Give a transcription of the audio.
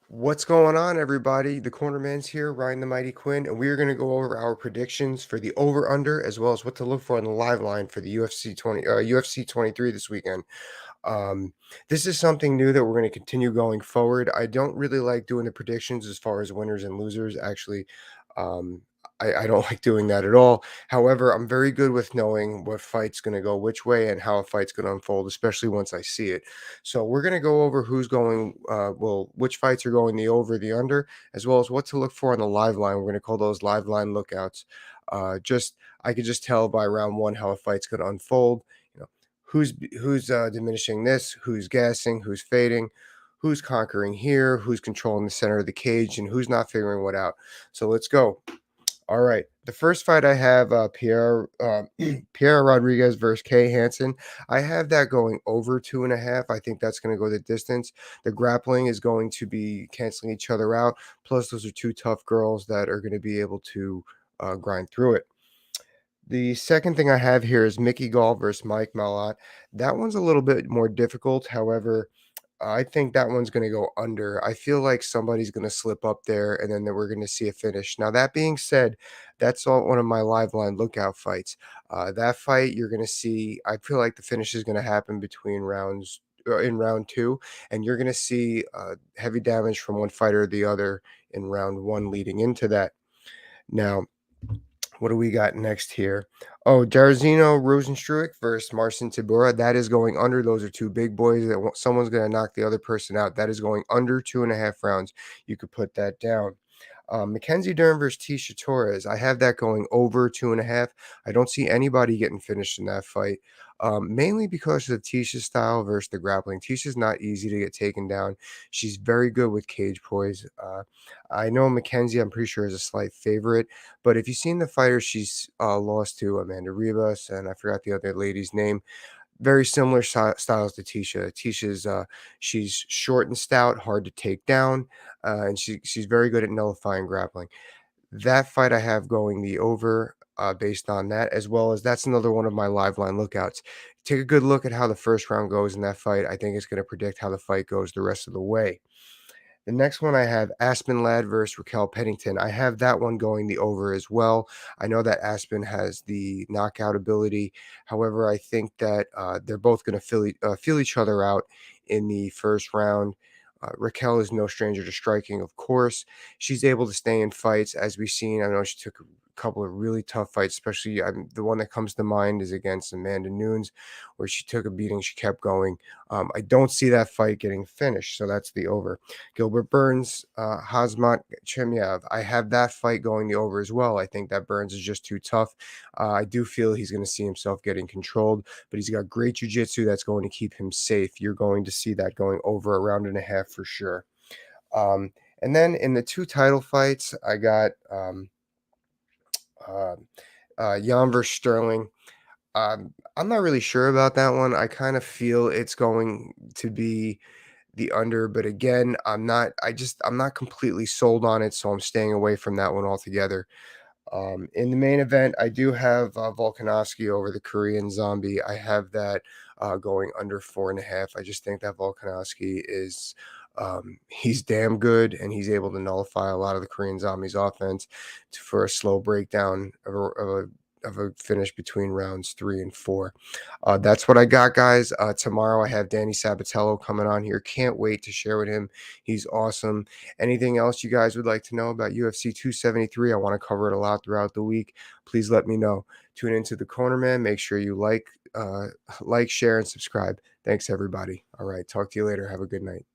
What's going on, everybody? The Cornerman's here, Ryan the Mighty Quinn, and we are going to go over our predictions for the over/under, as well as what to look for on the live line for the UFC 23 this weekend. Um, this is something new that we're going to continue going forward. I don't really like doing the predictions as far as winners and losers. Actually, um, I don't like doing that at all. However, I'm very good with knowing what fight's going to go which way and how a fight's going to unfold, especially once I see it. So we're going to go over who's going, which fights are going the over, the under, as well as what to look for on the live line. We're going to call those live line lookouts. Just I could just tell by round one how a fight's going to unfold. You know, who's diminishing this, who's gassing, who's fading, who's conquering here, who's controlling the center of the cage, and who's not figuring what out. So let's go. All right. The first fight I have Pierre Rodriguez versus Kay Hansen. I have that going over 2.5. I think that's going to go the distance. The grappling is going to be canceling each other out. Plus, those are two tough girls that are going to be able to grind through it. The second thing I have here is Mickey Gall versus Mike Malott. That one's a little bit more difficult. However, I think that one's going to go under. I feel like somebody's going to slip up there and then we're going to see a finish. Now, that being said, that's all one of my live line lookout fights. That fight, you're going to see, I feel like the finish is going to happen between rounds. In round two, and you're going to see heavy damage from one fighter or the other in round one leading into that. Now, what do we got next here? Oh, Jairzinho Rosenstruik versus Marcin Tybura. That is going under. Those are two big boys that someone's going to knock the other person out. That is going under 2.5 rounds. You could put that down. Mackenzie Dern versus Tisha Torres. I have that going over 2.5. I don't see anybody getting finished in that fight, mainly because of Tisha's style versus the grappling. Tisha's not easy to get taken down. She's very good with cage poise. I know Mackenzie, I'm pretty sure, is a slight favorite, but if you've seen the fighter she's lost to, Amanda Ribas, and I forgot the other lady's name, very similar styles to Tisha. She's short and stout, hard to take down, and she's very good at nullifying grappling. That fight I have going the over based on that, as well as that's another one of my live line lookouts. Take a good look at how the first round goes in that fight. I think it's going to predict how the fight goes the rest of the way. The next one I have Aspen Ladd versus Raquel Pennington. I have that one going the over as well. I know that Aspen has the knockout ability. However, I think that they're both going to feel each other out in the first round. Raquel is no stranger to striking, of course. She's able to stay in fights, as we've seen. I know she took a couple of really tough fights, especially the one that comes to mind is against Amanda Nunes, where she took a beating, she kept going. I don't see that fight getting finished, so that's the over. Gilbert Burns, Hazmat Chimiev. I have that fight going the over as well. I think that Burns is just too tough. I do feel he's going to see himself getting controlled, but he's got great jiu-jitsu that's going to keep him safe. You're going to see that going over a round and a half for sure. Um, and then in the two title fights, I got uh, Jan versus Sterling. I'm not really sure about that one. I kind of feel it's going to be the under, but again, I'm not completely sold on it, so I'm staying away from that one altogether. In the main event, I do have Volkanovski over the Korean Zombie. I have that going under 4.5. I just think that Volkanovski is he's damn good, and he's able to nullify a lot of the Korean Zombie's offense for a slow breakdown of a finish between rounds 3 and 4. That's what I got, guys. Tomorrow I have Danny Sabatello coming on here. Can't wait to share with him. He's awesome. Anything else you guys would like to know about UFC 273? I want to cover it a lot throughout the week. Please let me know. Tune into the Corner Man. Make sure you like, share, and subscribe. Thanks, everybody. All right. Talk to you later. Have a good night.